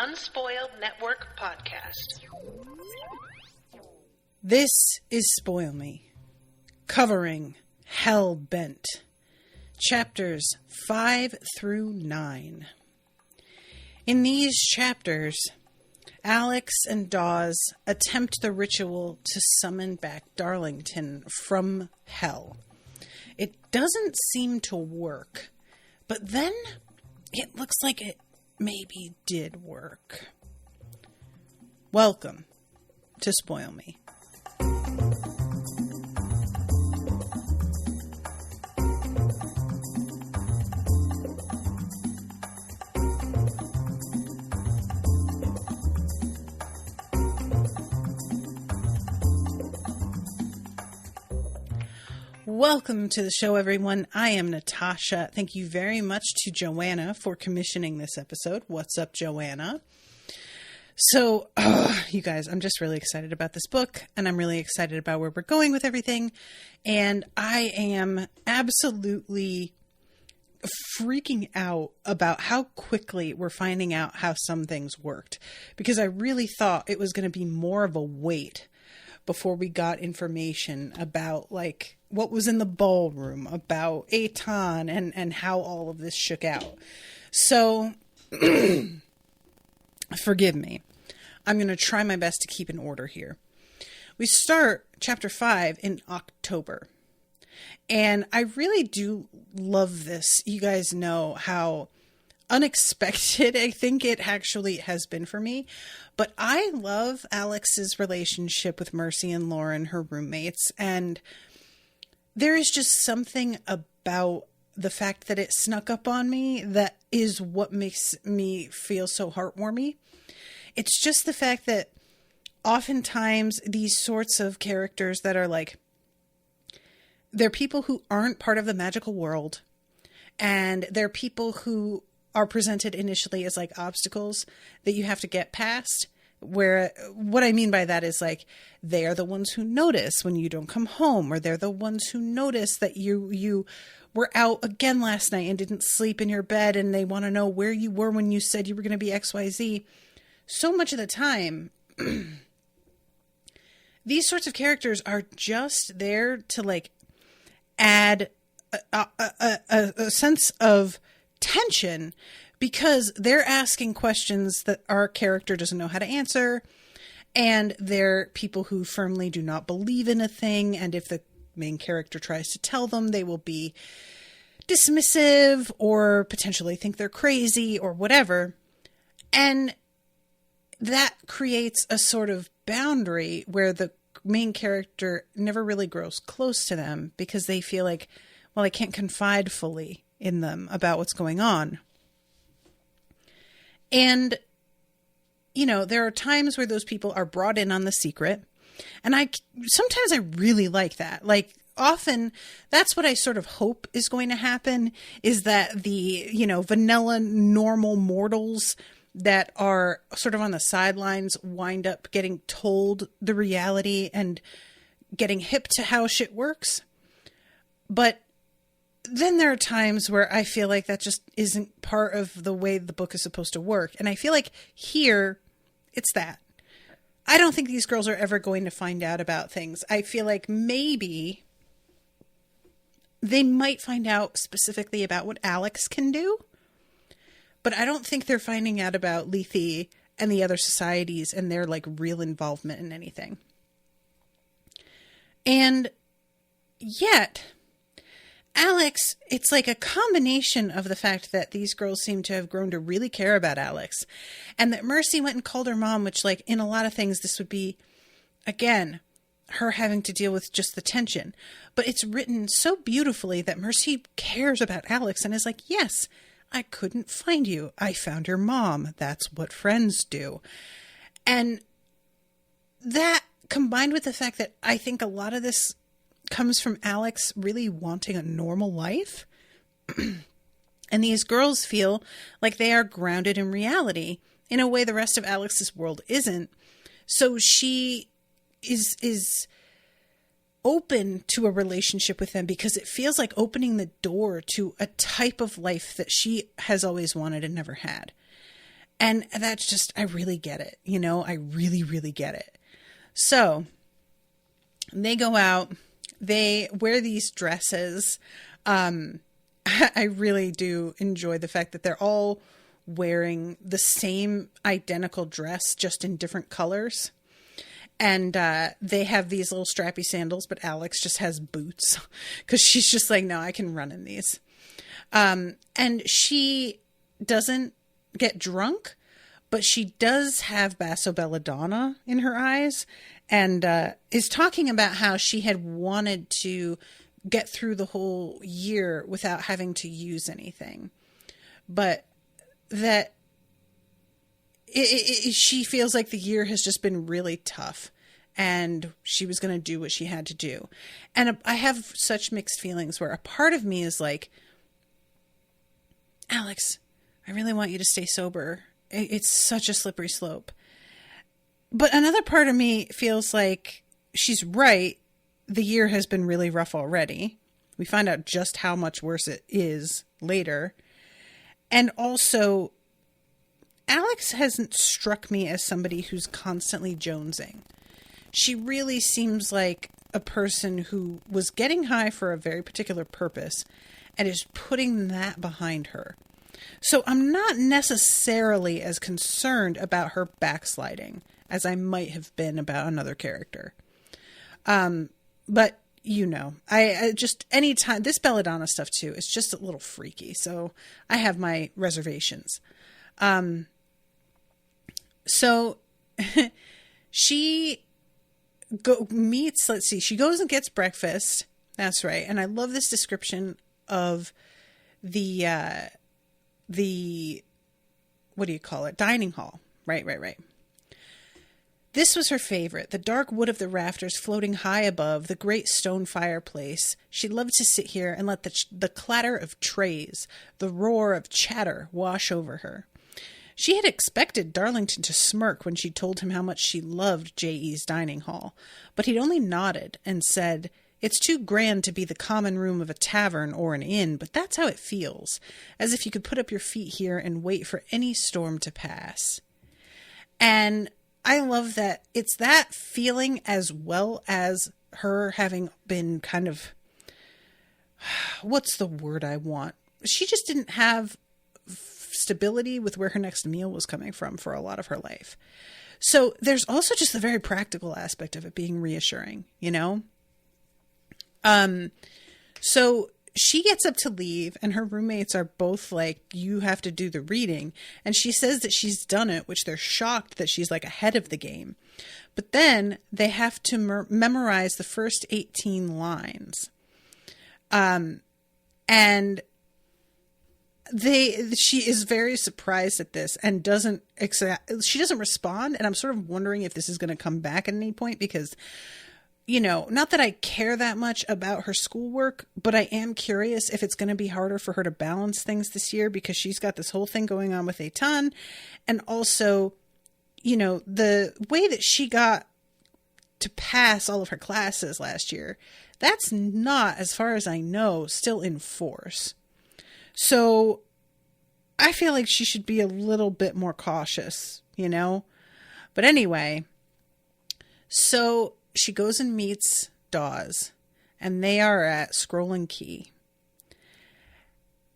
Unspoiled Network podcast. This is Spoil Me, covering Hell Bent, chapters 5 through 9. In these chapters, Alex and Dawes attempt the ritual to summon back Darlington from hell. It doesn't seem to work, but then it looks like it maybe did work. Welcome to Spoil Me. Welcome to the show, everyone. I am Natasha. Thank you very much to Joanna for commissioning this episode. What's up, Joanna? So, you guys, I'm just really excited about this book, and I'm really excited about where we're going with everything. And I am absolutely freaking out about how quickly we're finding out how some things worked, because I really thought it was going to be more of a wait before we got information about, like, what was in the ballroom, about Eitan, and how all of this shook out. So, forgive me. I'm going to try my best to keep in order here. We start chapter 5 in October. And I really do love this. You guys know how unexpected I think it actually has been for me. But I love Alex's relationship with Mercy and Lauren, her roommates. And there is just something about the fact that it snuck up on me that is what makes me feel so heartwarming. It's just the fact that oftentimes these sorts of characters that are like, they're people who aren't part of the magical world, and they're people who are presented initially as like obstacles that you have to get past. Where what I mean by that is, like, they are the ones who notice when you don't come home, or they're the ones who notice that you were out again last night and didn't sleep in your bed, and they want to know where you were when you said you were going to be XYZ. So much of the time, these sorts of characters are just there to, like, add a sense of tension, because they're asking questions that our character doesn't know how to answer, and they're people who firmly do not believe in a thing, and if the main character tries to tell them, they will be dismissive or potentially think they're crazy or whatever. And that creates a sort of boundary where the main character never really grows close to them, because they feel like, well, I can't confide fully in them about what's going on. And, you know, there are times where those people are brought in on the secret. And sometimes I really like that. Like, often that's what I sort of hope is going to happen, is that the, you know, vanilla normal mortals that are sort of on the sidelines wind up getting told the reality and getting hip to how shit works. But then there are times where I feel like that just isn't part of the way the book is supposed to work. And I feel like here, it's that. I don't think these girls are ever going to find out about things. I feel like maybe they might find out specifically about what Alex can do, but I don't think they're finding out about Lethe and the other societies and their, like, real involvement in anything. And yet, Alex, it's like a combination of the fact that these girls seem to have grown to really care about Alex, and that Mercy went and called her mom, which, like, in a lot of things, this would be, again, her having to deal with just the tension. But it's written so beautifully that Mercy cares about Alex and is like, yes, I couldn't find you. I found your mom. That's what friends do. And that, combined with the fact that I think a lot of this comes from Alex really wanting a normal life. And these girls feel like they are grounded in reality in a way the rest of Alex's world isn't. So she is open to a relationship with them because it feels like opening the door to a type of life that she has always wanted and never had. And that's just, I really get it. You know, I really, really get it. So they go out, they wear these dresses. I really do enjoy the fact that they're all wearing the same identical dress, just in different colors. And they have these little strappy sandals, but Alex just has boots because she's just like, no, I can run in these. And she doesn't get drunk, but she does have basso belladonna in her eyes, and is talking about how she had wanted to get through the whole year without having to use anything. But that she feels like the year has just been really tough, and she was going to do what she had to do. And I have such mixed feelings where a part of me is like, Alex, I really want you to stay sober. It's such a slippery slope. But another part of me feels like she's right. The year has been really rough already. We find out just how much worse it is later. And also, Alex hasn't struck me as somebody who's constantly jonesing. She really seems like a person who was getting high for a very particular purpose and is putting that behind her. So I'm not necessarily as concerned about her backsliding as I might have been about another character. But you know, I just, anytime, this belladonna stuff too, it's just a little freaky. So I have my reservations. So she meets, let's see, she goes and gets breakfast. That's right. And I love this description of the, what do you call it? Dining hall. Right. This was her favorite, the dark wood of the rafters floating high above, the great stone fireplace. She loved to sit here and let the clatter of trays, the roar of chatter wash over her. She had expected Darlington to smirk when she told him how much she loved J.E.'s dining hall, but he'd only nodded and said, "It's too grand to be the common room of a tavern or an inn, but that's how it feels, as if you could put up your feet here and wait for any storm to pass." And I love that it's that feeling as well as her having been kind of, what's the word I want? She just didn't have stability with where her next meal was coming from for a lot of her life. So there's also just the very practical aspect of it being reassuring, you know? So she gets up to leave and her roommates are both like, you have to do the reading. And she says that she's done it, which they're shocked that she's like ahead of the game. But then they have to memorize the first 18 lines. And she is very surprised at this and she doesn't respond. And I'm sort of wondering if this is going to come back at any point because, you know, not that I care that much about her schoolwork, but I am curious if it's going to be harder for her to balance things this year because she's got this whole thing going on with Eitan. And also, you know, the way that she got to pass all of her classes last year, that's not, as far as I know, still in force. So I feel like she should be a little bit more cautious, you know? But anyway, so she goes and meets Dawes, and they are at Scroll and Key.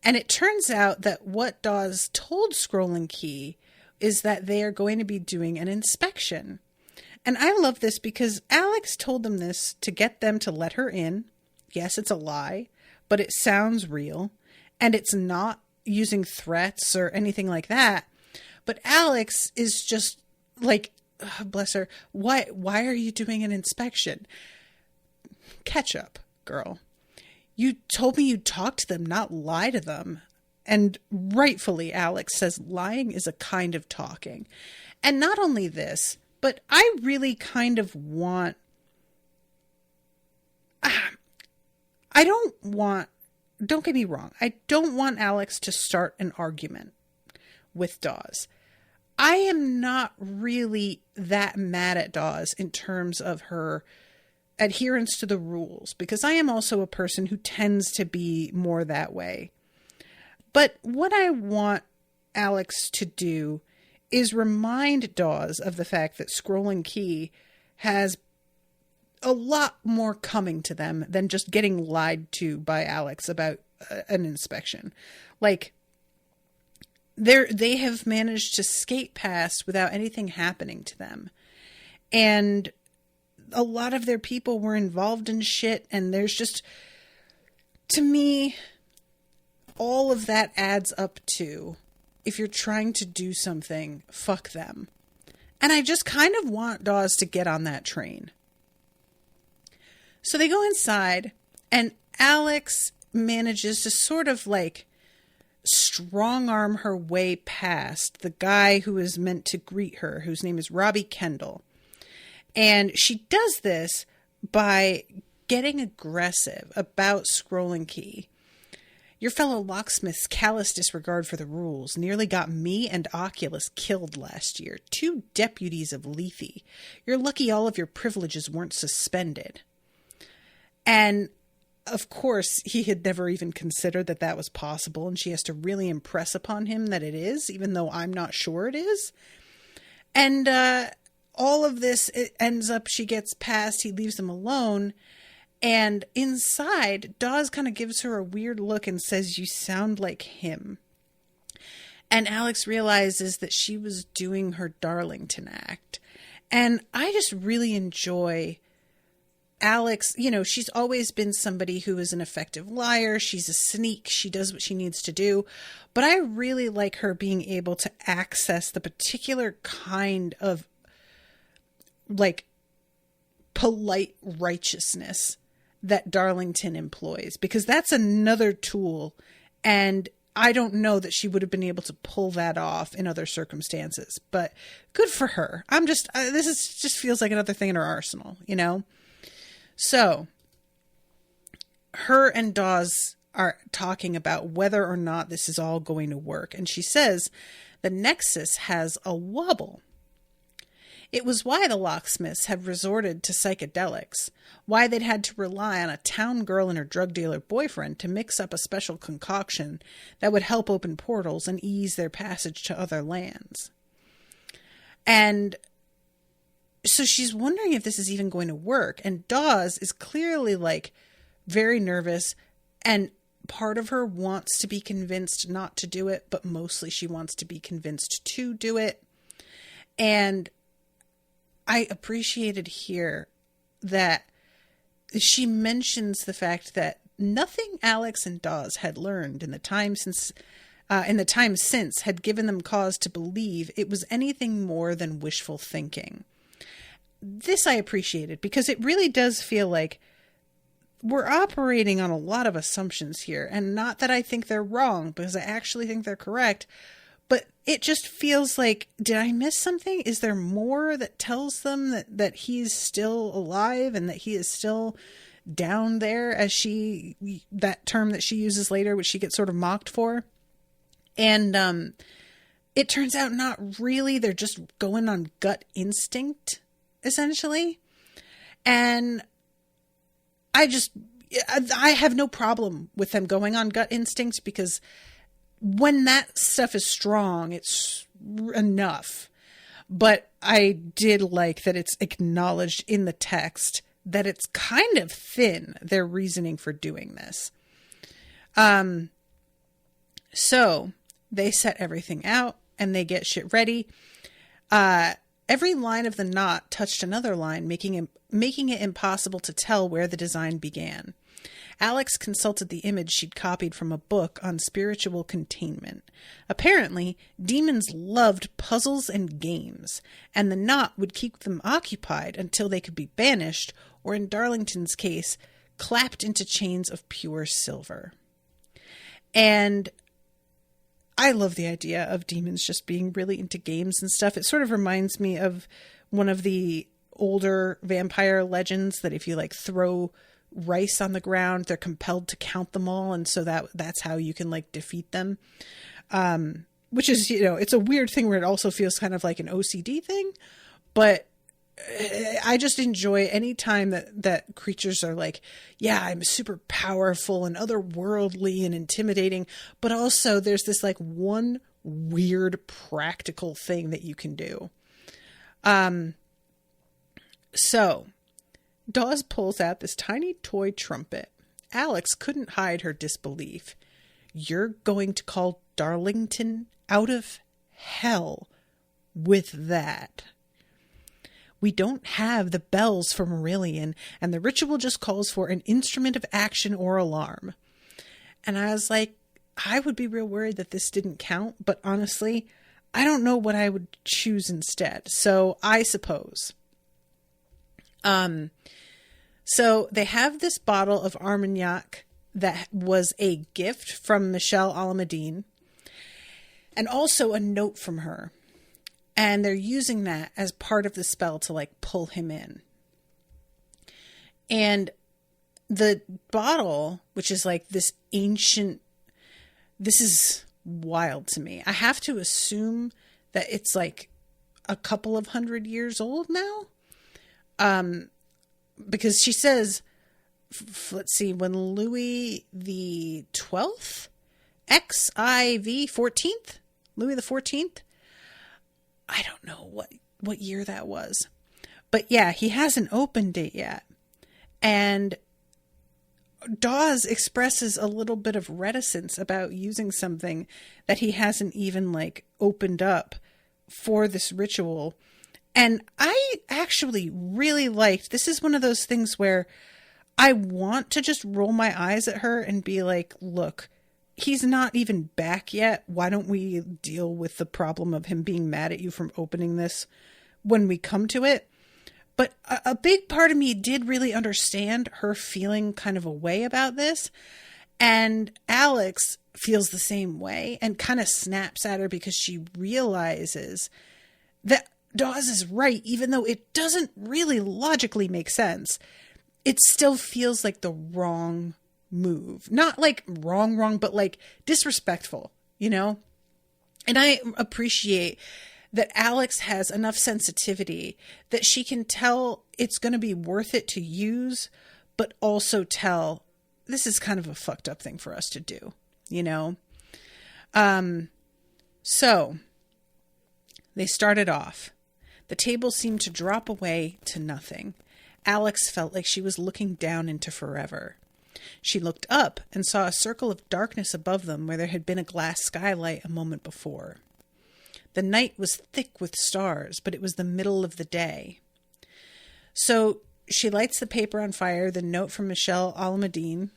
And it turns out that what Dawes told Scroll and Key is that they are going to be doing an inspection. And I love this because Alex told them this to get them to let her in. Yes, it's a lie, but it sounds real. And it's not using threats or anything like that. But Alex is just like, oh, bless her. Why are you doing an inspection? Catch up, girl. You told me you'd talk to them, not lie to them. And rightfully, Alex says lying is a kind of talking. And not only this, but I really kind of want... Don't get me wrong. I don't want Alex to start an argument with Dawes. I am not really that mad at Dawes in terms of her adherence to the rules, because I am also a person who tends to be more that way. But what I want Alex to do is remind Dawes of the fact that Scroll and Key has a lot more coming to them than just getting lied to by Alex about an inspection. Like, they have managed to skate past without anything happening to them. And a lot of their people were involved in shit, and there's just, to me, all of that adds up to, if you're trying to do something, fuck them. And I just kind of want Dawes to get on that train. So they go inside, and Alex manages to sort of like strong arm her way past the guy who is meant to greet her, whose name is Robbie Kendall. And she does this by getting aggressive about Scroll and Key. Your fellow locksmith's callous disregard for the rules nearly got me and Oculus killed last year. 2 deputies of Lethe. You're lucky all of your privileges weren't suspended. And, of course, he had never even considered that that was possible, and she has to really impress upon him that it is, even though I'm not sure it is. And all of this, it ends up, she gets past, he leaves them alone, and inside, Dawes kind of gives her a weird look and says, "You sound like him." And Alex realizes that she was doing her Darlington act. And I just really enjoy Alex. You know, she's always been somebody who is an effective liar. She's a sneak. She does what she needs to do. But I really like her being able to access the particular kind of, like, polite righteousness that Darlington employs, because that's another tool. And I don't know that she would have been able to pull that off in other circumstances, but good for her. This is just feels like another thing in her arsenal, you know? So her and Dawes are talking about whether or not this is all going to work. And she says the Nexus has a wobble. It was why the locksmiths had resorted to psychedelics, why they'd had to rely on a town girl and her drug dealer boyfriend to mix up a special concoction that would help open portals and ease their passage to other lands. And so she's wondering if this is even going to work. And Dawes is clearly, like, very nervous, and part of her wants to be convinced not to do it, but mostly she wants to be convinced to do it. And I appreciated here that she mentions the fact that nothing Alex and Dawes had learned in the time since had given them cause to believe it was anything more than wishful thinking. This I appreciated, because it really does feel like we're operating on a lot of assumptions here. And not that I think they're wrong, because I actually think they're correct. But it just feels like, did I miss something? Is there more that tells them that he's still alive and that he is still down there, as that term that she uses later, which she gets sort of mocked for? And it turns out not really. They're just going on gut instinct, essentially. And I have no problem with them going on gut instinct, because when that stuff is strong, it's enough. But I did like that it's acknowledged in the text that it's kind of thin, their reasoning for doing this. So they set everything out and they get shit ready. Every line of the knot touched another line, making it impossible to tell where the design began. Alex consulted the image she'd copied from a book on spiritual containment. Apparently, demons loved puzzles and games, and the knot would keep them occupied until they could be banished, or in Darlington's case, clapped into chains of pure silver. And I love the idea of demons just being really into games and stuff. It sort of reminds me of one of the older vampire legends, that if you like throw rice on the ground, they're compelled to count them all, and so that's how you can like defeat them. Which is, you know, it's a weird thing where it also feels kind of like an OCD thing, but I just enjoy any time that creatures are like, yeah, I'm super powerful and otherworldly and intimidating, but also there's this like one weird practical thing that you can do. So Dawes pulls out this tiny toy trumpet. Alex couldn't hide her disbelief. You're going to call Darlington out of hell with that? We don't have the bells for Marillion, and the ritual just calls for an instrument of action or alarm. And I was like, I would be real worried that this didn't count, but honestly, I don't know what I would choose instead. So I suppose. So they have this bottle of Armagnac that was a gift from Michelle Alameddine, and also a note from her. And they're using that as part of the spell to like pull him in. And the bottle, which is like this ancient, this is wild to me. I have to assume that it's like a couple of 100 years old now. Because she says, let's see, when Louis the 12th, XIV 14th, Louis the 14th, I don't know what year that was. But yeah, he hasn't opened it yet. And Dawes expresses a little bit of reticence about using something that he hasn't even like opened up for this ritual. And I actually really liked, this is one of those things where I want to just roll my eyes at her and be like, look, he's not even back yet. Why don't we deal with the problem of him being mad at you from opening this when we come to it? But a big part of me did really understand her feeling kind of a way about this. And Alex feels the same way and kind of snaps at her because she realizes that Dawes is right, even though it doesn't really logically make sense. It still feels like the wrong move. Not like wrong, but like disrespectful, you know? And I appreciate that Alex has enough sensitivity that she can tell it's going to be worth it to use, but also tell this is kind of a fucked up thing for us to do, you know? So they started off. The table seemed to drop away to nothing. Alex felt like she was looking down into forever. She looked up and saw a circle of darkness above them where there had been a glass skylight a moment before. The night was thick with stars, but it was the middle of the day. So she lights the paper on fire, the note from Michelle Alameddine.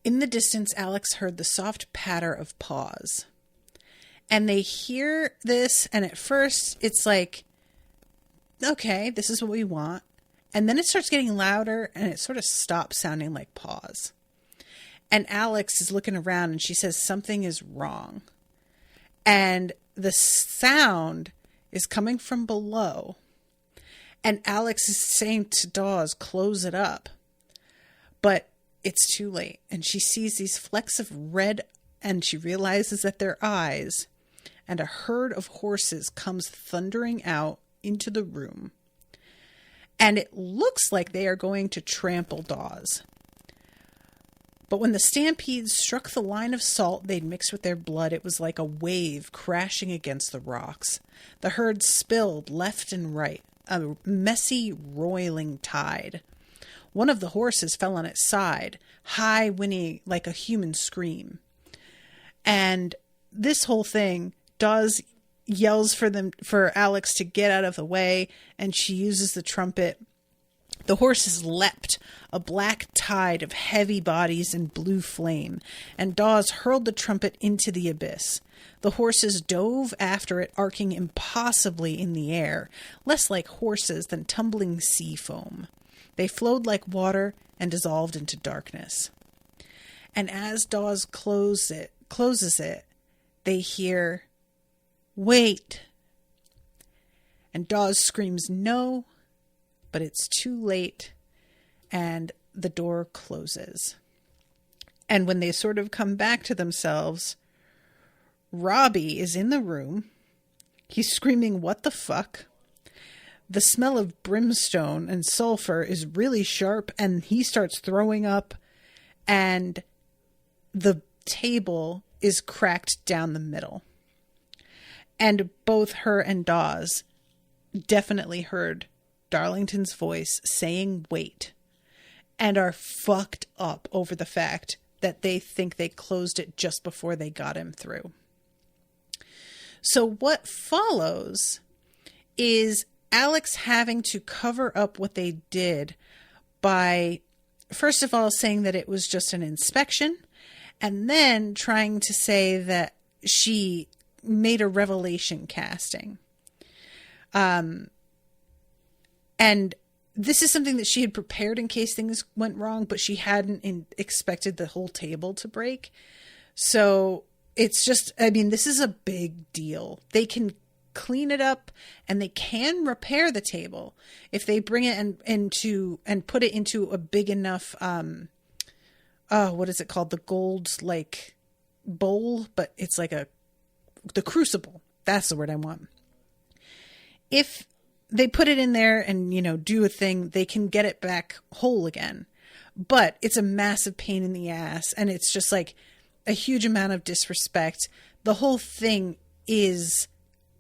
In the distance, Alex heard the soft patter of paws. And they hear this, and at first it's like, okay, this is what we want. And then it starts getting louder, and it sort of stops sounding like paws. And Alex is looking around, and she says something is wrong. And the sound is coming from below. And Alex is saying to Dawes, close it up. But it's too late. And she sees these flecks of red, and she realizes that they're eyes. And a herd of horses comes thundering out into the room. And it looks like they are going to trample Dawes. But when the stampedes struck the line of salt they'd mixed with their blood, it was like a wave crashing against the rocks. The herd spilled left and right, a messy, roiling tide. One of the horses fell on its side, high, whinnying like a human scream. And this whole thing, Dawes yells for Alex to get out of the way, and she uses the trumpet. The horses leapt, a black tide of heavy bodies and blue flame, and Dawes hurled the trumpet into the abyss. The horses dove after it, arcing impossibly in the air, less like horses than tumbling sea foam. They flowed like water and dissolved into darkness. And as Dawes closes it, they hear, "Wait!" And Dawes screams no, but it's too late, and the door closes. And when they sort of come back to themselves, Robbie is in the room. He's screaming, "What the fuck?" The smell of brimstone and sulfur is really sharp, and he starts throwing up, and the table is cracked down the middle. And both her and Dawes definitely heard Darlington's voice saying wait, and are fucked up over the fact that they think they closed it just before they got him through. So what follows is Alex having to cover up what they did by, first of all, saying that it was just an inspection, and then trying to say that she made a revelation casting. And this is something that she had prepared in case things went wrong, but she hadn't expected the whole table to break. So it's just, I mean, this is a big deal. They can clean it up and they can repair the table if they bring it into and put it into a big enough, what is it called? The gold, like, bowl, but it's like the crucible. That's the word I want. If they put it in there and, do a thing, they can get it back whole again. But it's a massive pain in the ass. And it's just like a huge amount of disrespect. The whole thing is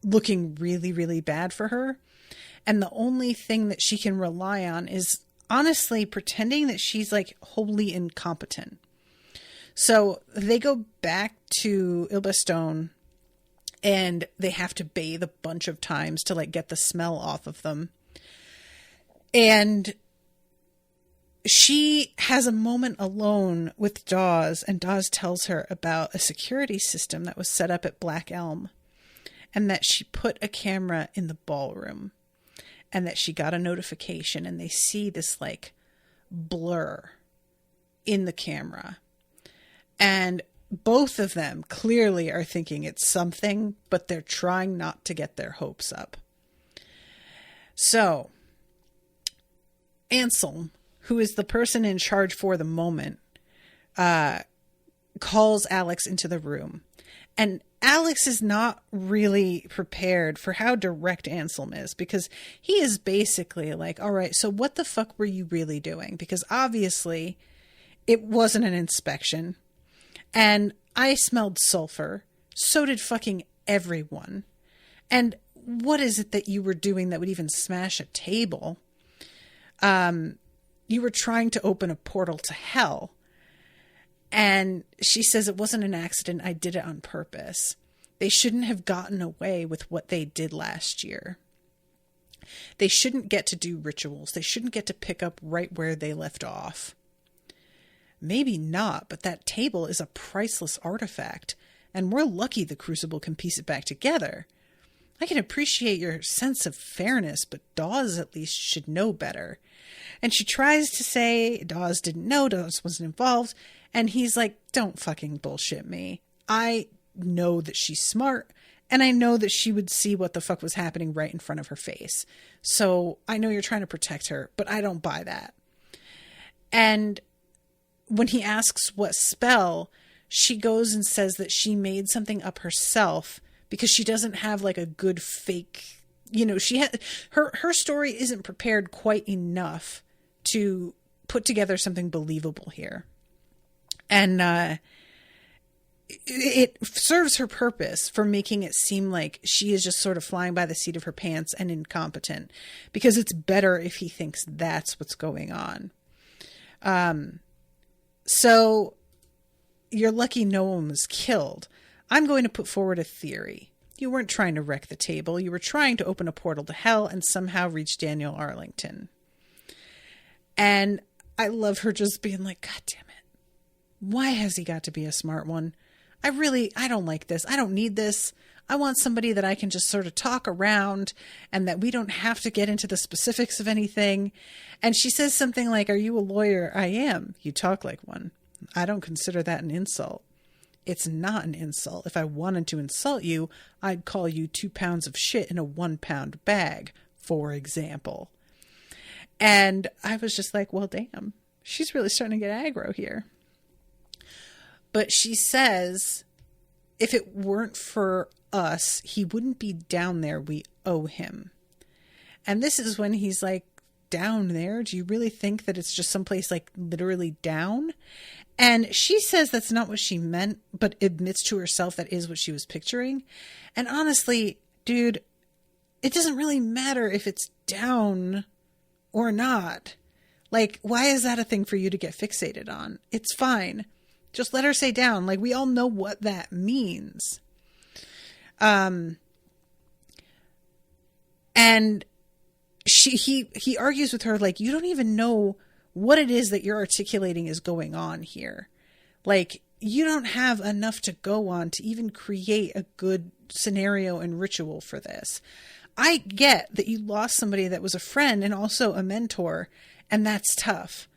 looking really, really bad for her. And the only thing that she can rely on is honestly pretending that she's like wholly incompetent. So they go back to Ilbestone and they have to bathe a bunch of times to like get the smell off of them. And she has a moment alone with Dawes, and Dawes tells her about a security system that was set up at Black Elm, and that she put a camera in the ballroom, and that she got a notification, and they see this like blur in the camera. And both of them clearly are thinking it's something, but they're trying not to get their hopes up. So Anselm, who is the person in charge for the moment, calls Alex into the room. And Alex is not really prepared for how direct Anselm is, because he is basically like, all right, so what the fuck were you really doing? Because obviously it wasn't an inspection. And I smelled sulfur. So did fucking everyone. And what is it that you were doing that would even smash a table? You were trying to open a portal to hell. And she says, it wasn't an accident. I did it on purpose. They shouldn't have gotten away with what they did last year. They shouldn't get to do rituals. They shouldn't get to pick up right where they left off. Maybe not, but that table is a priceless artifact, and we're lucky the Crucible can piece it back together. I can appreciate your sense of fairness, but Dawes at least should know better. And she tries to say Dawes didn't know, Dawes wasn't involved, and he's like, don't fucking bullshit me. I know that she's smart, and I know that she would see what the fuck was happening right in front of her face. So I know you're trying to protect her, but I don't buy that. And when he asks what spell, she goes and says that she made something up herself because she doesn't have like a good fake, her story isn't prepared quite enough to put together something believable here. And it serves her purpose for making it seem like she is just sort of flying by the seat of her pants and incompetent, because it's better if he thinks that's what's going on. So you're lucky no one was killed. I'm going to put forward a theory. You weren't trying to wreck the table. You were trying to open a portal to hell and somehow reach Daniel Arlington. And I love her just being like, God damn it. Why has he got to be a smart one? I don't like this. I don't need this. I want somebody that I can just sort of talk around and that we don't have to get into the specifics of anything. And she says something like, are you a lawyer? I am. You talk like one. I don't consider that an insult. It's not an insult. If I wanted to insult you, I'd call you 2 pounds of shit in a 1 pound bag, for example. And I was just like, well, damn, she's really starting to get aggro here. But she says, if it weren't for us, he wouldn't be down there. We owe him. And this is when he's like, down there? Do you really think that it's just someplace like literally down? And she says that's not what she meant, but admits to herself that is what she was picturing. And honestly, dude, it doesn't really matter if it's down or not. Like, why is that a thing for you to get fixated on? It's fine. Just let her say down. Like, we all know what that means. And he argues with her, like, you don't even know what it is that you're articulating is going on here. Like, you don't have enough to go on to even create a good scenario and ritual for this. I get that you lost somebody that was a friend and also a mentor, and that's tough.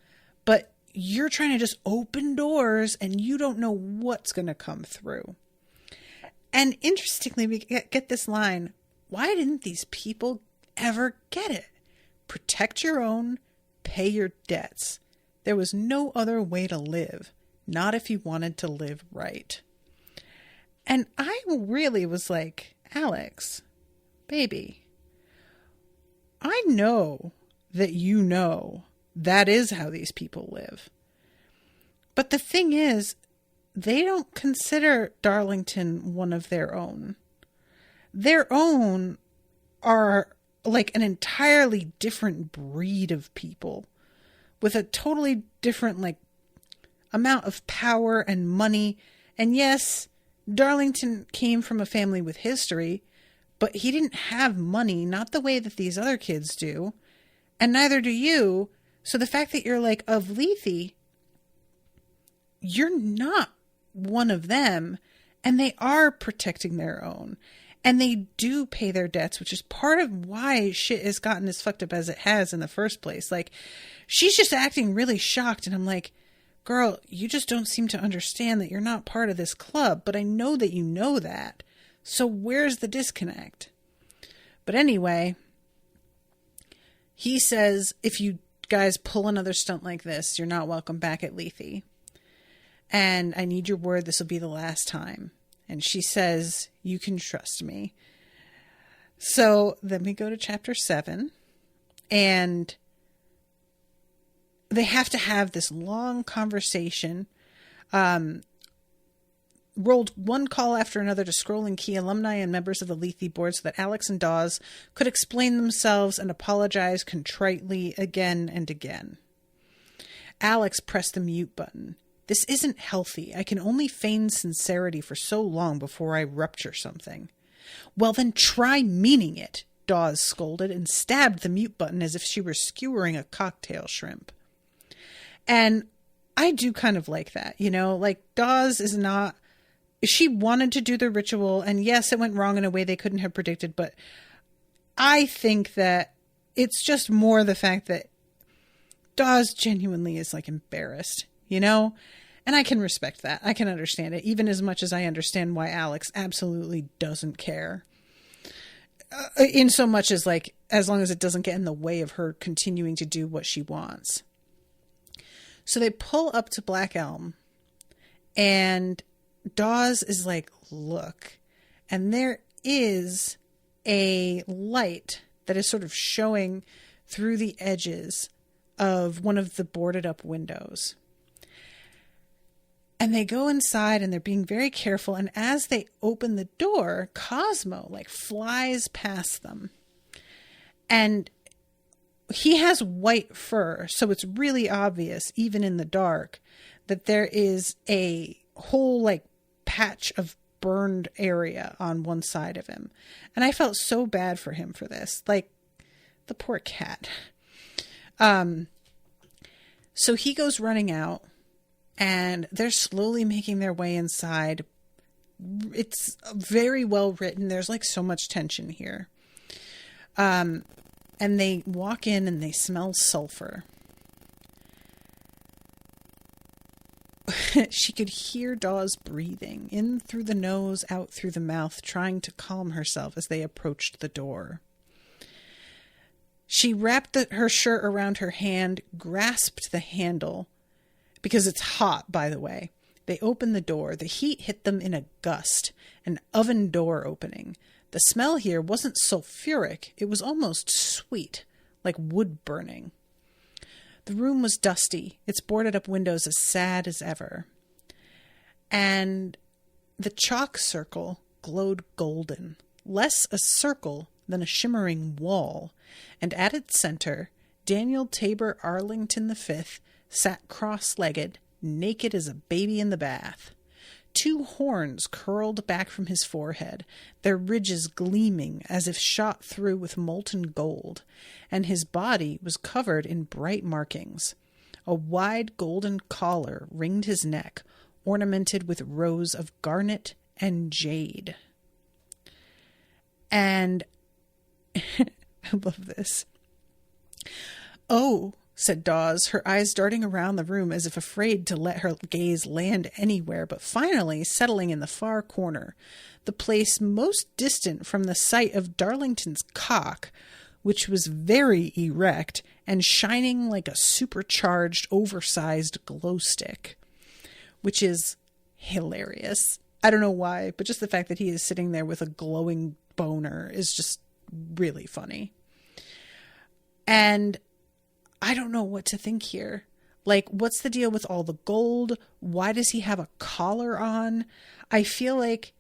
But you're trying to just open doors and you don't know what's going to come through. And interestingly, we get this line. Why didn't these people ever get it? Protect your own, pay your debts. There was no other way to live, not if you wanted to live right. And I really was like, Alex, baby, I know that you know that is how these people live. But the thing is, they don't consider Darlington one of their own. Their own are like an entirely different breed of people with a totally different like amount of power and money. And yes, Darlington came from a family with history, but he didn't have money, not the way that these other kids do. And neither do you. So the fact that you're like of Lethe, you're not one of them. And they are protecting their own. And they do pay their debts, which is part of why shit has gotten as fucked up as it has in the first place. Like, she's just acting really shocked. And I'm like, girl, you just don't seem to understand that you're not part of this club. But I know that you know that. So where's the disconnect? But anyway, he says, if you guys pull another stunt like this, you're not welcome back at Lethe. And I need your word this will be the last time. And she says, you can trust me. So then we go to chapter 7. And they have to have this long conversation. Rolled one call after another to scrolling key alumni and members of the Lethe board so that Alex and Dawes could explain themselves and apologize contritely again and again. Alex pressed the mute button. This isn't healthy. I can only feign sincerity for so long before I rupture something. Well, then try meaning it, Dawes scolded and stabbed the mute button as if she were skewering a cocktail shrimp. And I do kind of like that, you know, like Dawes is not, she wanted to do the ritual, and yes, it went wrong in a way they couldn't have predicted, but I think that it's just more the fact that Dawes genuinely is like embarrassed, you know? And I can respect that. I can understand it, even as much as I understand why Alex absolutely doesn't care. In so much as like, as long as it doesn't get in the way of her continuing to do what she wants. So they pull up to Black Elm, and Dawes is like, look, and there is a light that is sort of showing through the edges of one of the boarded up windows. And they go inside and they're being very careful. And as they open the door, Cosmo like flies past them. And he has white fur. So it's really obvious, even in the dark, that there is a whole like patch of burned area on one side of him. And I felt so bad for him for this. Like, the poor cat. So he goes running out. And they're slowly making their way inside. It's very well written. There's like so much tension here. And they walk in and they smell sulfur. She could hear Dawes breathing in through the nose, out through the mouth, trying to calm herself as they approached the door. She wrapped her shirt around her hand, grasped the handle, because it's hot, by the way. They opened the door. The heat hit them in a gust, an oven door opening. The smell here wasn't sulfuric. It was almost sweet, like wood burning. The room was dusty, its boarded-up windows as sad as ever. And the chalk circle glowed golden, less a circle than a shimmering wall, and at its center, Daniel Tabor Arlington V sat cross-legged, naked as a baby in the bath. 2 horns curled back from his forehead, their ridges gleaming as if shot through with molten gold, and his body was covered in bright markings. A wide golden collar ringed his neck, ornamented with rows of garnet and jade. And I love this. "Oh," said Dawes, her eyes darting around the room as if afraid to let her gaze land anywhere, but finally settling in the far corner, the place most distant from the sight of Darlington's cock, which was very erect and shining like a supercharged, oversized glow stick, which is hilarious. I don't know why, but just the fact that he is sitting there with a glowing boner is just really funny. And I don't know what to think here. Like, what's the deal with all the gold? Why does he have a collar on? I feel like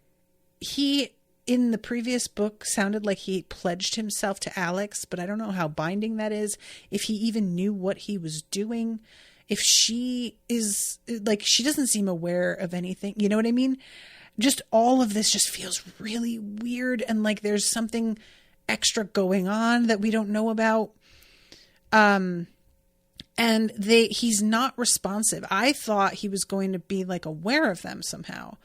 he, in the previous book, sounded like he pledged himself to Alex, but I don't know how binding that is. If he even knew what he was doing. If she is, like, she doesn't seem aware of anything. You know what I mean? Just all of this just feels really weird. And like there's something extra going on that we don't know about. And he's not responsive. I thought he was going to be like aware of them somehow,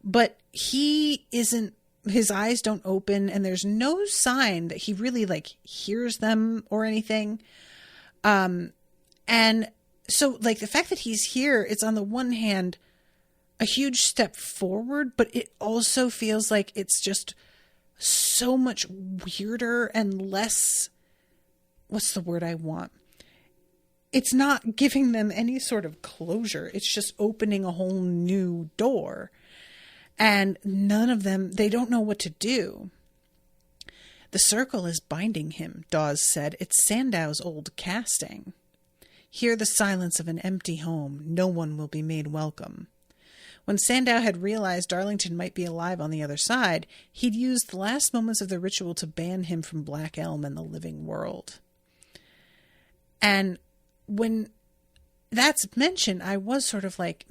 but he isn't. His eyes don't open, and there's no sign that he really like hears them or anything. And so like the fact that he's here, it's on the one hand a huge step forward, but it also feels like it's just so much weirder and less, what's the word I want? It's not giving them any sort of closure. It's just opening a whole new door. And none of them, they don't know what to do. "The circle is binding him," Dawes said. "It's Sandow's old casting. Hear the silence of an empty home. No one will be made welcome." When Sandow had realized Darlington might be alive on the other side, he'd used the last moments of the ritual to ban him from Black Elm and the living world. And when that's mentioned, I was sort of like,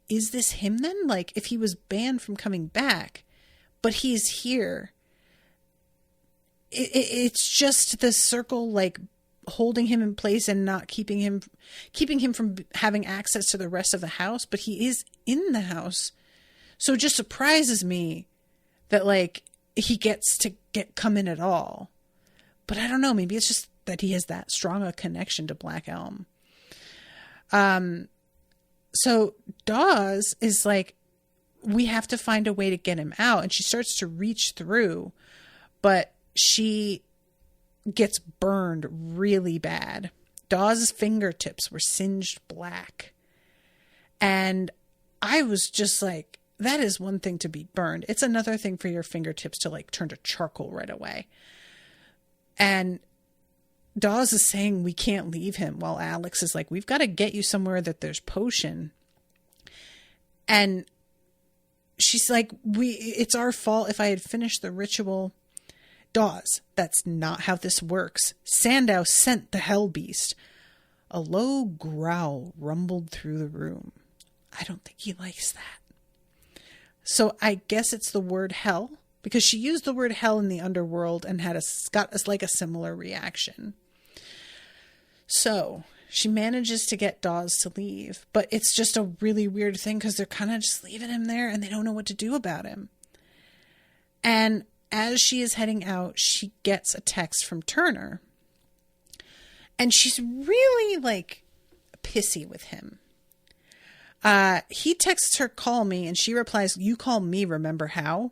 is this him then? Like, if he was banned from coming back, but he's here, it's just the circle, like, holding him in place and not keeping him from having access to the rest of the house, but he is in the house. So it just surprises me that, like, he gets to come in at all. But I don't know, maybe it's just that he has that strong a connection to Black Elm. So Dawes is like, we have to find a way to get him out. And she starts to reach through, but she gets burned really bad. Dawes' fingertips were singed black. And I was just like, that is one thing to be burned. It's another thing for your fingertips to like turn to charcoal right away. And Dawes is saying we can't leave him, while Alex is like, we've got to get you somewhere that there's potion. And she's like, it's our fault if I had finished the ritual. Dawes, that's not how this works. Sandow sent the hell beast. A low growl rumbled through the room. I don't think he likes that. So I guess it's the word hell, because she used the word hell in the underworld and got us like a similar reaction. So she manages to get Dawes to leave, but it's just a really weird thing because they're kind of just leaving him there and they don't know what to do about him. And as she is heading out, she gets a text from Turner. And she's really like pissy with him. He texts her, "Call me," and she replies, "You call me, remember how?"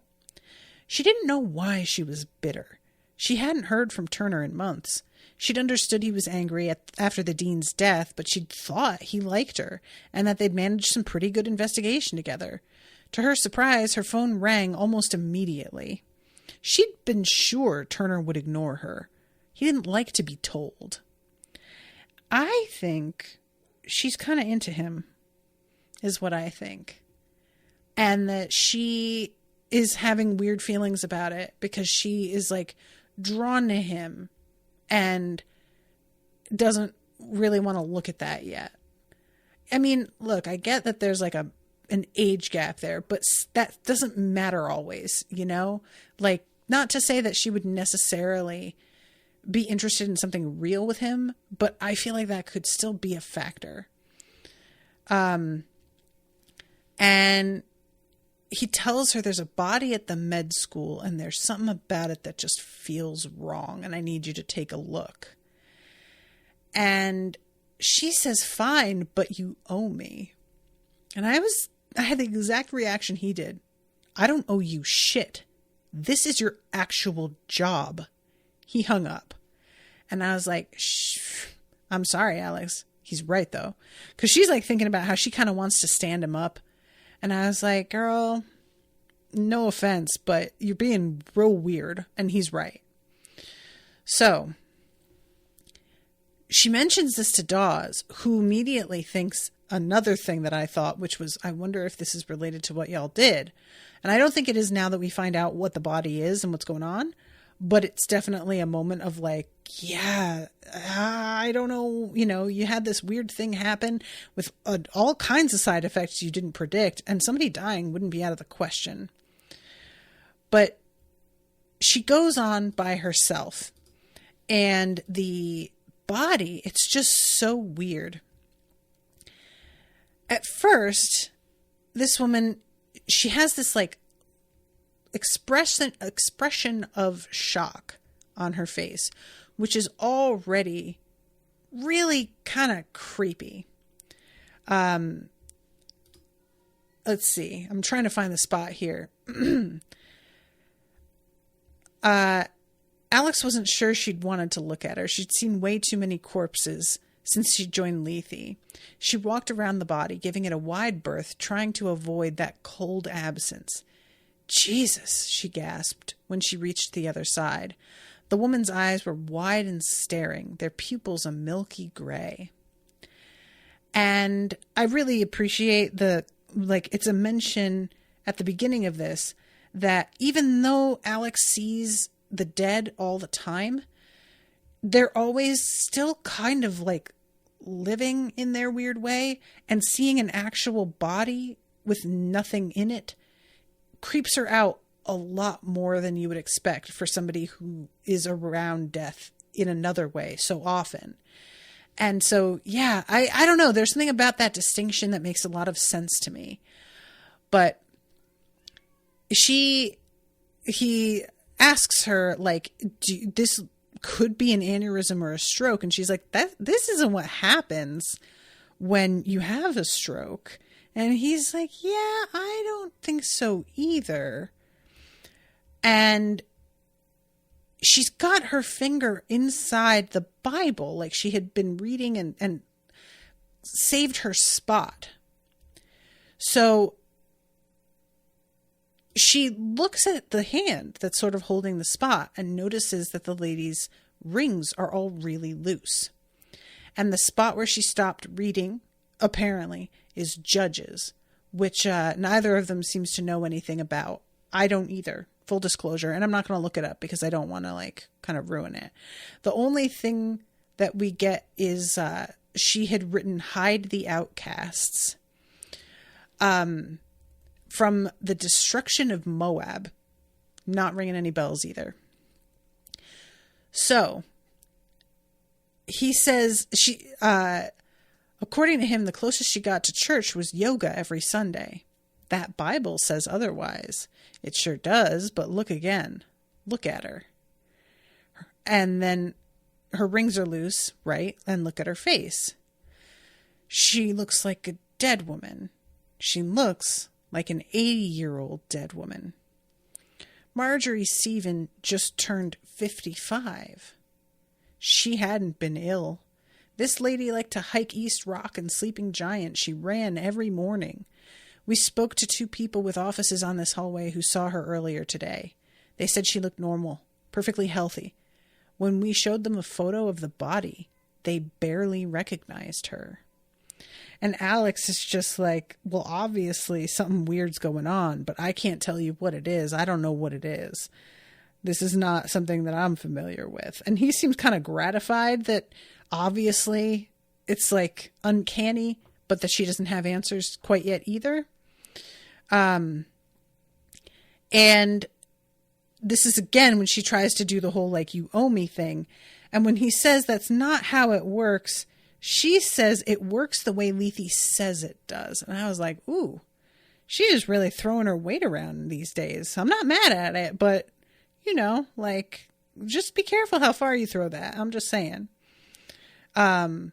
She didn't know why she was bitter. She hadn't heard from Turner in months. She'd understood he was angry after the dean's death, but she'd thought he liked her and that they'd managed some pretty good investigation together. To her surprise, her phone rang almost immediately. She'd been sure Turner would ignore her. He didn't like to be told. I think she's kind of into him, is what I think. And that she is having weird feelings about it because she is like drawn to him and doesn't really want to look at that yet. I mean, look, I get that there's like an age gap there, but that doesn't matter always, you know? Like, not to say that she would necessarily be interested in something real with him, but I feel like that could still be a factor. And he tells her there's a body at the med school and there's something about it that just feels wrong and I need you to take a look. And she says, fine, but you owe me. And I had the exact reaction he did. I don't owe you shit. This is your actual job. He hung up. And I was like, I'm sorry, Alex. He's right, though. Because she's like thinking about how she kind of wants to stand him up. And I was like, girl, no offense, but you're being real weird. And he's right. So she mentions this to Dawes, who immediately thinks another thing that I thought, which was, I wonder if this is related to what y'all did. And I don't think it is now that we find out what the body is and what's going on. But it's definitely a moment of like, yeah, I don't know. You know, you had this weird thing happen with all kinds of side effects you didn't predict. And somebody dying wouldn't be out of the question. But she goes on by herself. And the body, it's just so weird. At first, this woman, she has this like expression of shock on her face, which is already really kind of creepy. Let's see. I'm trying to find the spot here. Alex wasn't sure she'd wanted to look at her. She'd seen way too many corpses since she joined Lethe. She walked around the body, giving it a wide berth, trying to avoid that cold absence. Jesus, she gasped when she reached the other side. The woman's eyes were wide and staring, their pupils a milky gray. And I really appreciate it's a mention at the beginning of this that even though Alex sees the dead all the time, they're always still kind of like living in their weird way, and seeing an actual body with nothing in it creeps her out a lot more than you would expect for somebody who is around death in another way so often. And so, yeah, I don't know. There's something about that distinction that makes a lot of sense to me. But he asks her, like, this could be an aneurysm or a stroke. And she's like, this isn't what happens when you have a stroke. And he's like, yeah, I don't think so either. And she's got her finger inside the Bible, like she had been reading and saved her spot. So she looks at the hand that's sort of holding the spot and notices that the lady's rings are all really loose. And the spot where she stopped reading, apparently, is Judges, which neither of them seems to know anything about. I don't either. Full disclosure. And I'm not going to look it up because I don't want to like kind of ruin it. The only thing that we get is she had written Hide the Outcasts from the destruction of Moab. Not ringing any bells either. So he says according to him, the closest she got to church was yoga every Sunday. That Bible says otherwise. It sure does, but look again. Look at her. And then her rings are loose, right? And look at her face. She looks like a dead woman. She looks like an 80-year-old dead woman. Marjorie Stephen just turned 55. She hadn't been ill. This lady liked to hike East Rock and Sleeping Giant. She ran every morning. We spoke to 2 people with offices on this hallway who saw her earlier today. They said she looked normal, perfectly healthy. When we showed them a photo of the body, they barely recognized her. And Alex is just like, well, obviously something weird's going on, but I can't tell you what it is. I don't know what it is. This is not something that I'm familiar with. And he seems kind of gratified that obviously it's like uncanny, but that she doesn't have answers quite yet either. And this is again when she tries to do the whole like you owe me thing. And when he says that's not how it works, she says it works the way Lethe says it does. And I was like, ooh, she is really throwing her weight around these days. I'm not mad at it, but, you know, like, just be careful how far you throw that. I'm just saying. So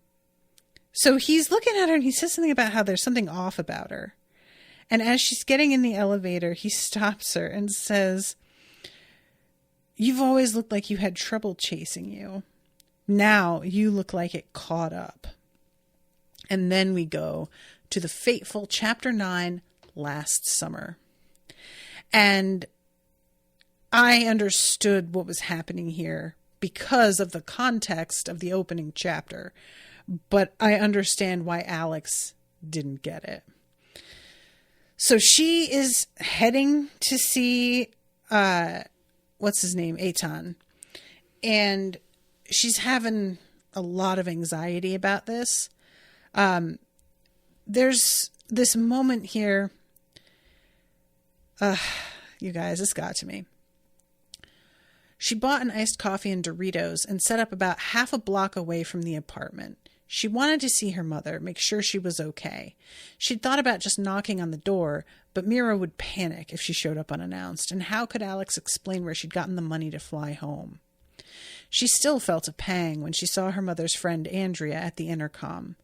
he's looking at her and he says something about how there's something off about her. And as she's getting in the elevator, he stops her and says, you've always looked like you had trouble chasing you. Now you look like it caught up. And then we go to the fateful chapter 9, Last Summer. And I understood what was happening here because of the context of the opening chapter. But I understand why Alex didn't get it. So she is heading to see, what's his name? Eitan. And she's having a lot of anxiety about this. There's this moment here. You guys, this got to me. She bought an iced coffee and Doritos and set up about half a block away from the apartment. She wanted to see her mother, make sure she was okay. She'd thought about just knocking on the door, but Mira would panic if she showed up unannounced, and how could Alex explain where she'd gotten the money to fly home? She still felt a pang when she saw her mother's friend Andrea at the intercom.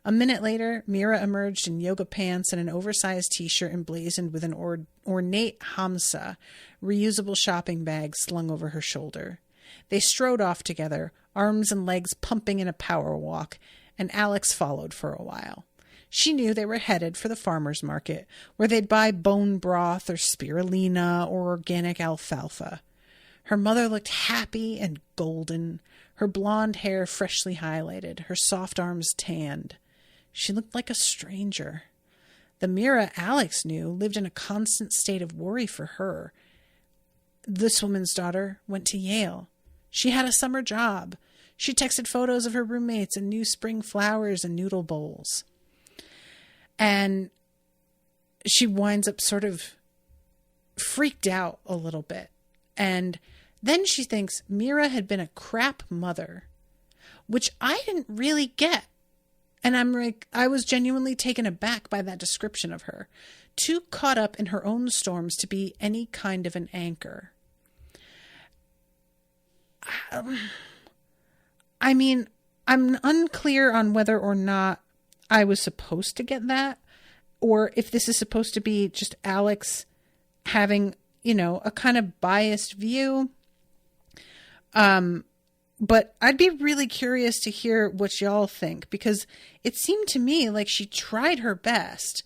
A minute later, Mira emerged in yoga pants and an oversized t-shirt emblazoned with an ornate Hamsa, reusable shopping bag slung over her shoulder. They strode off together, arms and legs pumping in a power walk, and Alex followed for a while. She knew they were headed for the farmer's market, where they'd buy bone broth or spirulina or organic alfalfa. Her mother looked happy and golden, her blonde hair freshly highlighted, her soft arms tanned. She looked like a stranger. The Mira Alex knew lived in a constant state of worry for her. This woman's daughter went to Yale. She had a summer job. She texted photos of her roommates and new spring flowers and noodle bowls. And she winds up sort of freaked out a little bit. And then she thinks Mira had been a crap mother, which I didn't really get. And I'm like, I was genuinely taken aback by that description of her. Too caught up in her own storms to be any kind of an anchor. I mean, I'm unclear on whether or not I was supposed to get that, or if this is supposed to be just Alex having, you know, a kind of biased view. But I'd be really curious to hear what y'all think, because it seemed to me like she tried her best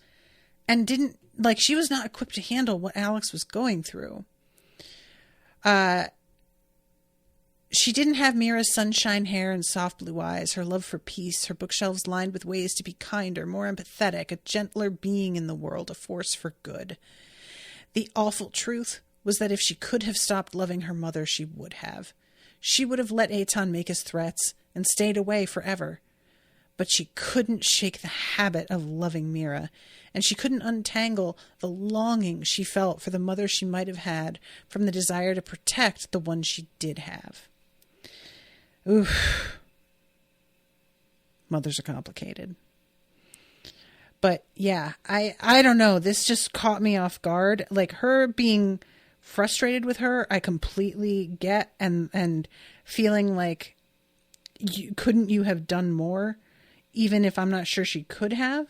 and didn't, like, she was not equipped to handle what Alex was going through. She didn't have Mira's sunshine hair and soft blue eyes, her love for peace, her bookshelves lined with ways to be kinder, more empathetic, a gentler being in the world, a force for good. The awful truth was that if she could have stopped loving her mother, she would have. She would have let Eitan make his threats and stayed away forever. But she couldn't shake the habit of loving Mira, and she couldn't untangle the longing she felt for the mother she might have had from the desire to protect the one she did have. Oof. Mothers are complicated. But yeah, I don't know. This just caught me off guard. Like, her being frustrated with her, I completely get, and feeling like couldn't you have done more, even if I'm not sure she could have.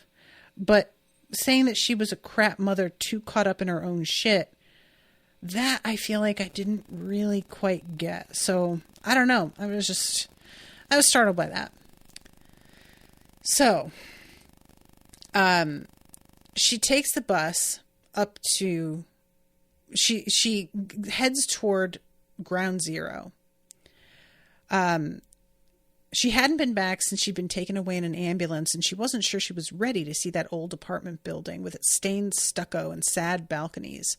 But saying that she was a crap mother too caught up in her own shit, that I feel like I didn't really quite get. So I don't know. I was startled by that. So, she takes the bus up to, she heads toward Ground Zero. She hadn't been back since she'd been taken away in an ambulance, and she wasn't sure she was ready to see that old apartment building with its stained stucco and sad balconies.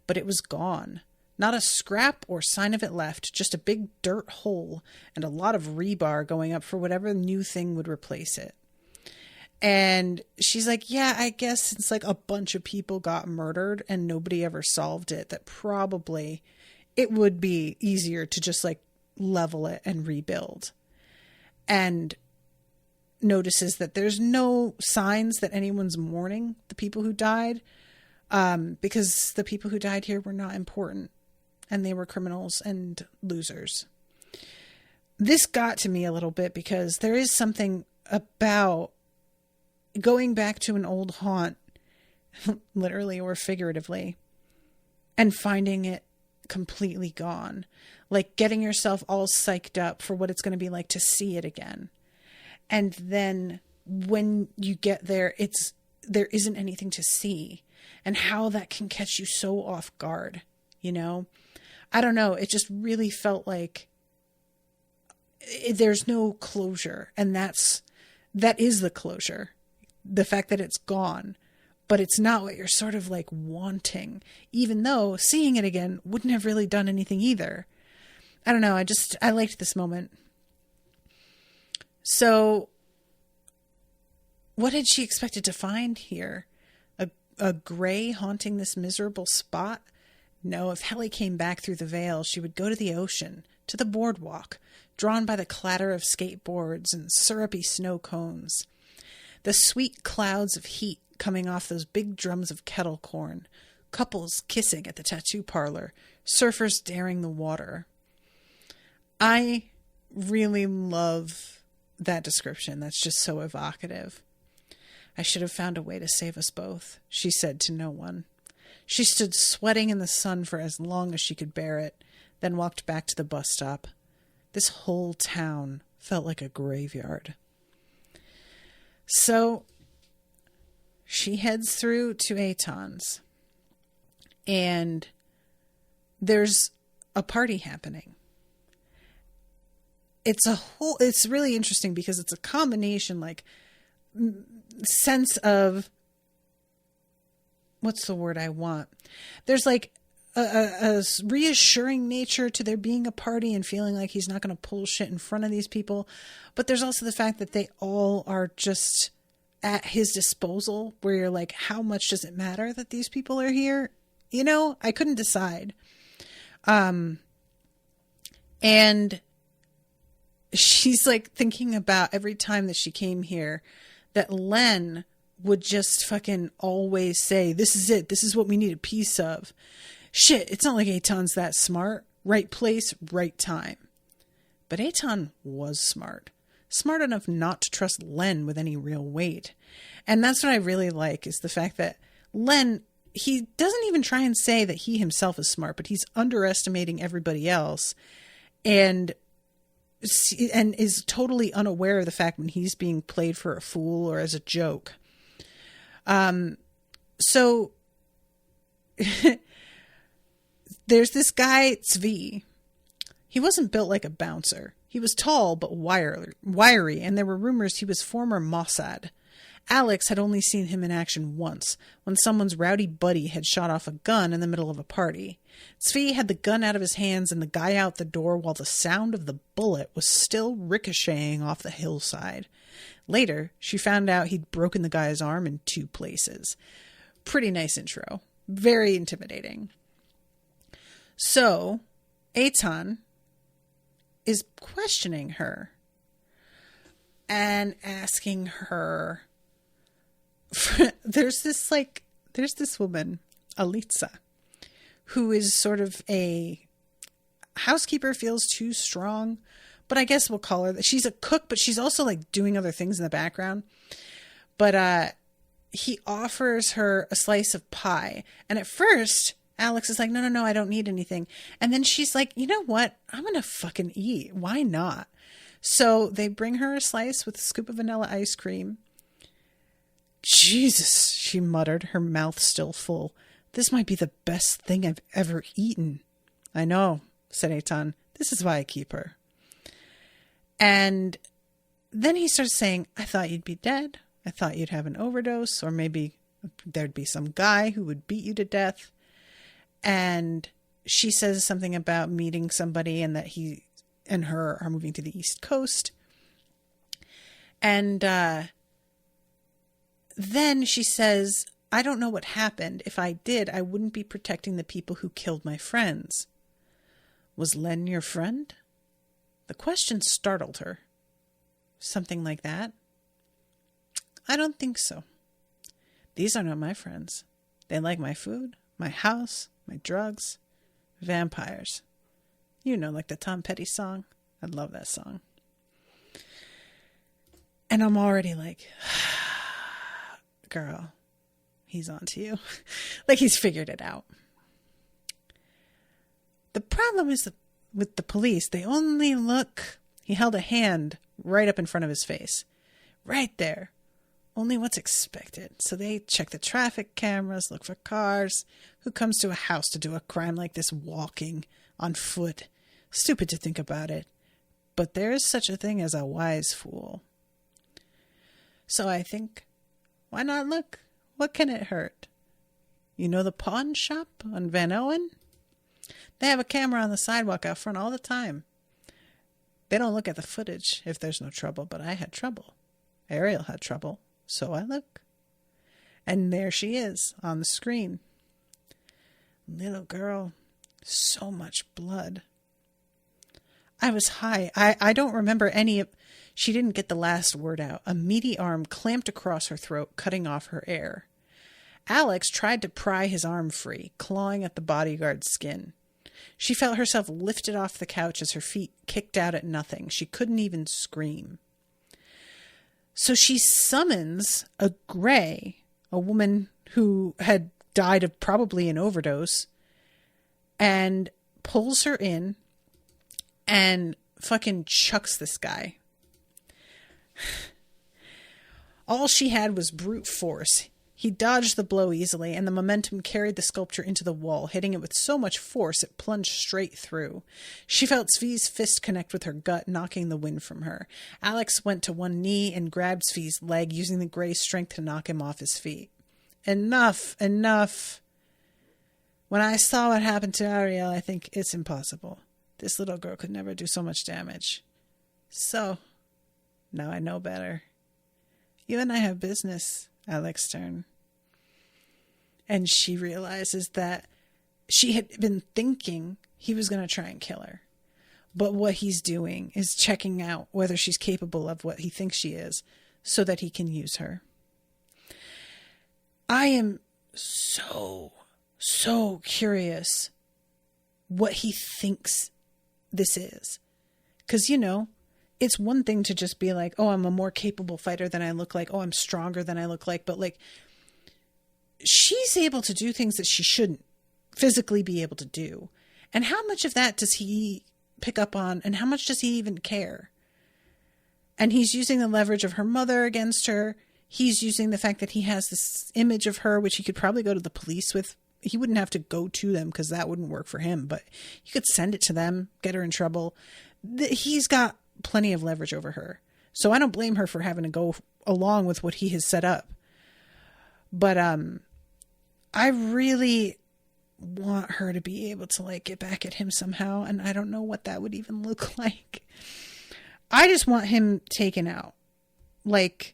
But it was gone. Not a scrap or sign of it left, just a big dirt hole and a lot of rebar going up for whatever new thing would replace it. And she's like, yeah, I guess since like a bunch of people got murdered and nobody ever solved it, that probably it would be easier to just like level it and rebuild. And notices that there's no signs that anyone's mourning the people who died, because the people who died here were not important and they were criminals and losers. This got to me a little bit because there is something about going back to an old haunt, literally or figuratively, and finding it completely gone. Like getting yourself all psyched up for what it's going to be like to see it again. And then when you get there, there isn't anything to see, and how that can catch you so off guard, you know? I don't know. It just really felt like there's no closure, and that is the closure. The fact that it's gone, but it's not what you're sort of like wanting, even though seeing it again wouldn't have really done anything either. I don't know. I liked this moment. So what had she expected to find here? A gray haunting this miserable spot? No, if Helly came back through the veil, she would go to the ocean, to the boardwalk, drawn by the clatter of skateboards and syrupy snow cones. The sweet clouds of heat coming off those big drums of kettle corn, couples kissing at the tattoo parlor, surfers daring the water. I really love that description. That's just so evocative. I should have found a way to save us both, she said to no one. She stood sweating in the sun for as long as she could bear it, then walked back to the bus stop. This whole town felt like a graveyard. So she heads through to Eitan's, and there's a party happening. It's really interesting because it's a combination, like, sense of, what's the word I want? There's like a reassuring nature to there being a party and feeling like he's not going to pull shit in front of these people. But there's also the fact that they all are just at his disposal, where you're like, how much does it matter that these people are here? You know, I couldn't decide. And she's like thinking about every time that she came here that Len would just fucking always say, this is it. This is what we need a piece of. Shit, it's not like Eitan's that smart. Right place, right time. But Eitan was smart. Smart enough not to trust Len with any real weight. And that's what I really like, is the fact that Len, he doesn't even try and say that he himself is smart, but he's underestimating everybody else. And is totally unaware of the fact when he's being played for a fool or as a joke. So there's this guy, Zvi. He wasn't built like a bouncer. He was tall but wiry, and there were rumors he was former Mossad. Alex had only seen him in action once, when someone's rowdy buddy had shot off a gun in the middle of a party. Zvi had the gun out of his hands and the guy out the door while the sound of the bullet was still ricocheting off the hillside. Later, she found out he'd broken the guy's arm in 2 places. Pretty nice intro. Very intimidating. So, Eitan is questioning her and asking her, there's this woman, Alitza, who is sort of a housekeeper, feels too strong, but I guess we'll call her that. She's a cook, but she's also like doing other things in the background. But he offers her a slice of pie, and at first Alex is like, no, I don't need anything. And then she's like, you know what? I'm going to fucking eat. Why not? So they bring her a slice with a scoop of vanilla ice cream. Jesus, she muttered, her mouth still full. This might be the best thing I've ever eaten. I know, said Eitan. This is why I keep her. And then he starts saying, I thought you'd be dead. I thought you'd have an overdose, or maybe there'd be some guy who would beat you to death. And she says something about meeting somebody and that he and her are moving to the East Coast. And then she says, I don't know what happened. If I did, I wouldn't be protecting the people who killed my friends. Was Len your friend? The question startled her. Something like that. I don't think so. These are not my friends. They like my food, my house, my drugs, vampires. You know, like the Tom Petty song. I love that song. And I'm already like, girl, he's on to you. Like he's figured it out. The problem is that with the police, they only look. He held a hand right up in front of his face. Right there. Only what's expected. So they check the traffic cameras, look for cars. Who comes to a house to do a crime like this walking on foot? Stupid to think about it. But there is such a thing as a wise fool. So I think, why not look? What can it hurt? You know the pawn shop on Van Owen? They have a camera on the sidewalk out front all the time. They don't look at the footage if there's no trouble, but I had trouble. Ariel had trouble, so I look. And there she is on the screen. Little girl, so much blood. I was high. I don't remember any of... She didn't get the last word out. A meaty arm clamped across her throat, cutting off her air. Alex tried to pry his arm free, clawing at the bodyguard's skin. She felt herself lifted off the couch as her feet kicked out at nothing. She couldn't even scream. So she summons a Gray, a woman who had died of probably an overdose, and pulls her in and fucking chucks this guy. All she had was brute force. He dodged the blow easily, and the momentum carried the sculpture into the wall, hitting it with so much force it plunged straight through. She felt Svi's fist connect with her gut, knocking the wind from her. Alex went to one knee and grabbed Svi's leg, using the Gray's strength to knock him off his feet. Enough, enough. When I saw what happened to Ariel, I think it's impossible. This little girl could never do so much damage. So, now I know better. You and I have business. Alex turned. And she realizes that she had been thinking he was going to try and kill her. But what he's doing is checking out whether she's capable of what he thinks she is so that he can use her. I am so curious what he thinks this is. Because, you know, it's one thing to just be like, oh, I'm a more capable fighter than I look like. Oh, I'm stronger than I look like. But like, she's able to do things that she shouldn't physically be able to do. And how much of that does he pick up on? And how much does he even care? And he's using the leverage of her mother against her. He's using the fact that he has this image of her, which he could probably go to the police with. He wouldn't have to go to them because that wouldn't work for him. But he could send it to them, get her in trouble. He's got plenty of leverage over her. So I don't blame her for having to go along with what he has set up. But I really want her to be able to like get back at him somehow, and I don't know what that would even look like. I just want him taken out. Like,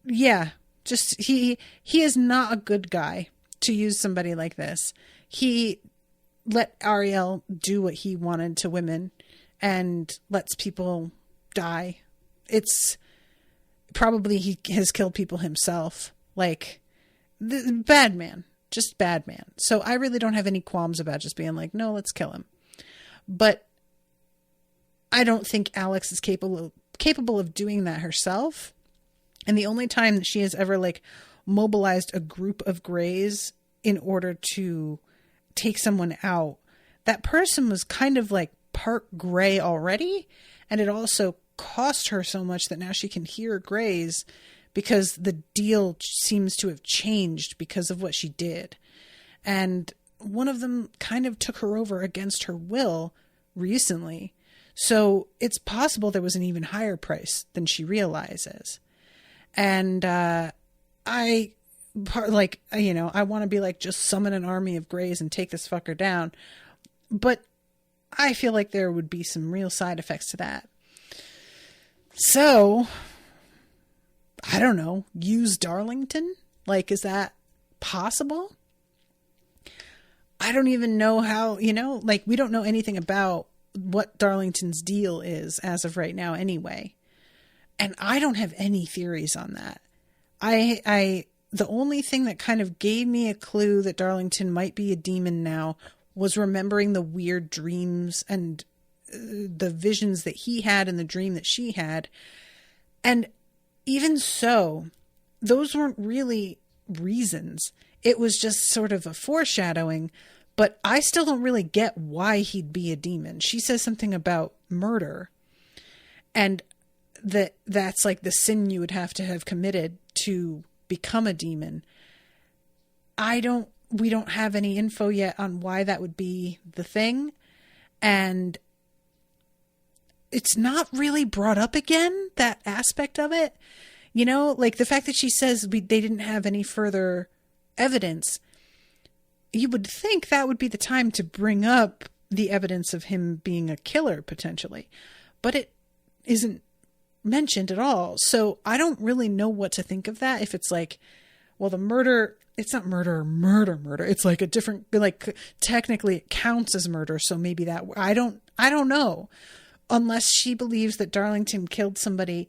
yeah, just he is not a good guy to use somebody like this. He let Ariel do what he wanted to women and lets people die. It's probably he has killed people himself. Like, bad man. Just bad man. So I really don't have any qualms about just being like, no, let's kill him. But I don't think Alex is capable of doing that herself. And the only time that she has ever like mobilized a group of Greys in order to take someone out, that person was kind of like part Grey already, and it also cost her so much that now she can hear Greys because the deal seems to have changed because of what she did. And one of them kind of took her over against her will recently. So it's possible there was an even higher price than she realizes. And I want to be like, just summon an army of Greys and take this fucker down. But I feel like there would be some real side effects to that. So, I don't know, use Darlington? Like, is that possible? I don't even know how, we don't know anything about what Darlington's deal is as of right now anyway. And I don't have any theories on that. The only thing that kind of gave me a clue that Darlington might be a demon now was remembering the weird dreams and the visions that he had and the dream that she had. And even so, those weren't really reasons. It was just sort of a foreshadowing, but I still don't really get why he'd be a demon. She says something about murder, and that's like the sin you would have to have committed to become a demon. We don't have any info yet on why that would be the thing. And it's not really brought up again, that aspect of it. Like the fact that she says they didn't have any further evidence. You would think that would be the time to bring up the evidence of him being a killer potentially. But it isn't mentioned at all. So I don't really know what to think of that. If it's like, well, the murder, it's not murder. It's like a different, like technically it counts as murder. So maybe that, I don't know, unless she believes that Darlington killed somebody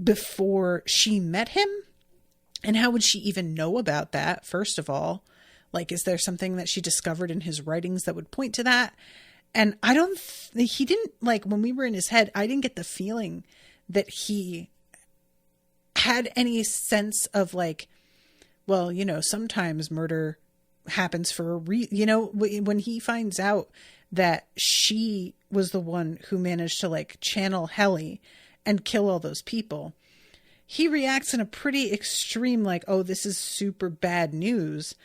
before she met him. And how would she even know about that? First of all, like, is there something that she discovered in his writings that would point to that? And he didn't, like, when we were in his head, I didn't get the feeling that he had any sense of like, well, sometimes murder happens for a when he finds out that she was the one who managed to like channel Helly and kill all those people, he reacts in a pretty extreme, like, oh, this is super bad news.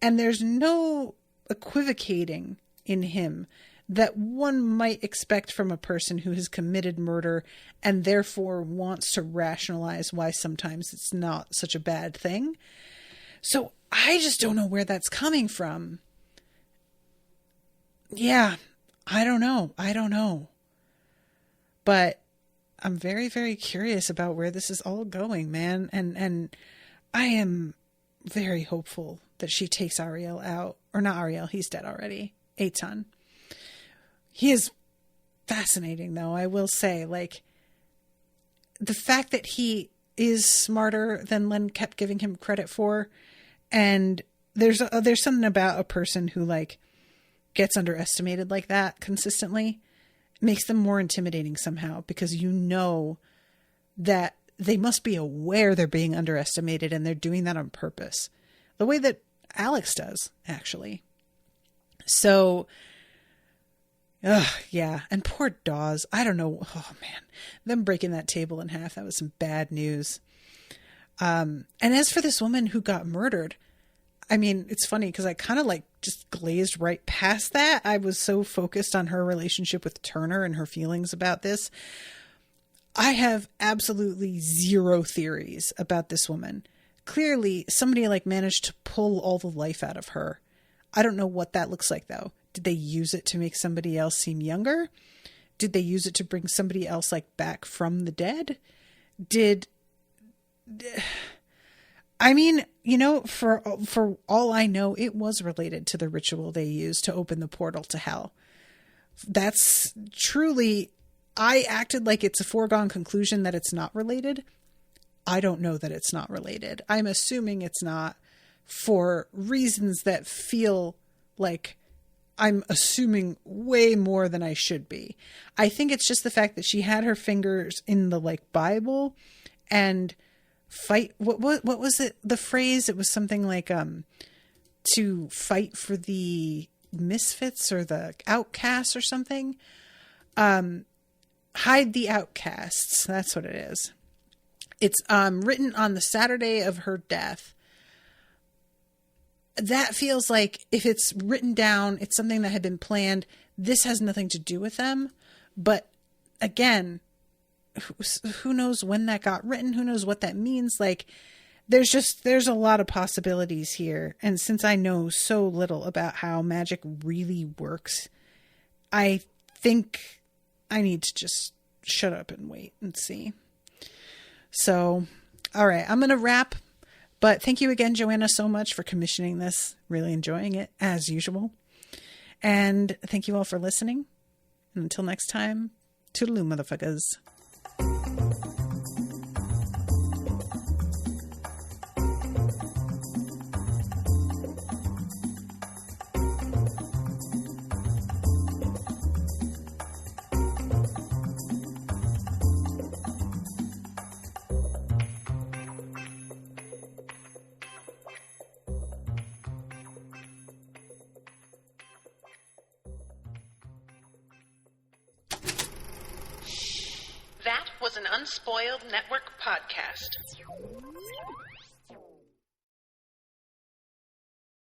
And there's no equivocating in him that one might expect from a person who has committed murder and therefore wants to rationalize why sometimes it's not such a bad thing. So I just don't know where that's coming from. Yeah, I don't know. But I'm very, very curious about where this is all going, man. And I am very hopeful that she takes Ariel out. Or not Ariel, he's dead already. Eitan. He is fascinating, though, I will say. Like, the fact that he is smarter than Len kept giving him credit for. And there's something about a person who, like, gets underestimated like that consistently. Makes them more intimidating somehow, because that they must be aware they're being underestimated and they're doing that on purpose. The way that Alex does, actually. So, yeah. And poor Dawes. I don't know. Oh, man. Them breaking that table in half, that was some bad news. And as for this woman who got murdered, I mean, it's funny because I kind of like just glazed right past that. I was so focused on her relationship with Turner and her feelings about this. I have absolutely zero theories about this woman. Clearly, somebody like managed to pull all the life out of her. I don't know what that looks like, though. Did they use it to make somebody else seem younger? Did they use it to bring somebody else like back from the dead? I mean, for all I know, it was related to the ritual they used to open the portal to hell. That's truly, I acted like it's a foregone conclusion that it's not related. I don't know that it's not related. I'm assuming it's not, for reasons that feel like I'm assuming way more than I should be. I think it's just the fact that she had her fingers in the like Bible and fight. What was it? The phrase? It was something like to fight for the misfits or the outcasts or something. Hide the outcasts. That's what it is. It's written on the Saturday of her death. That feels like if it's written down, it's something that had been planned. This has nothing to do with them, but again, who knows when that got written? Who knows what that means? Like, there's a lot of possibilities here. And since I know so little about how magic really works, I think I need to just shut up and wait and see. So, all right, I'm going to wrap. But thank you again, Joanna, so much for commissioning this. Really enjoying it, as usual. And thank you all for listening. And until next time, toodaloo, motherfuckers. That was an Unspoiled Network podcast.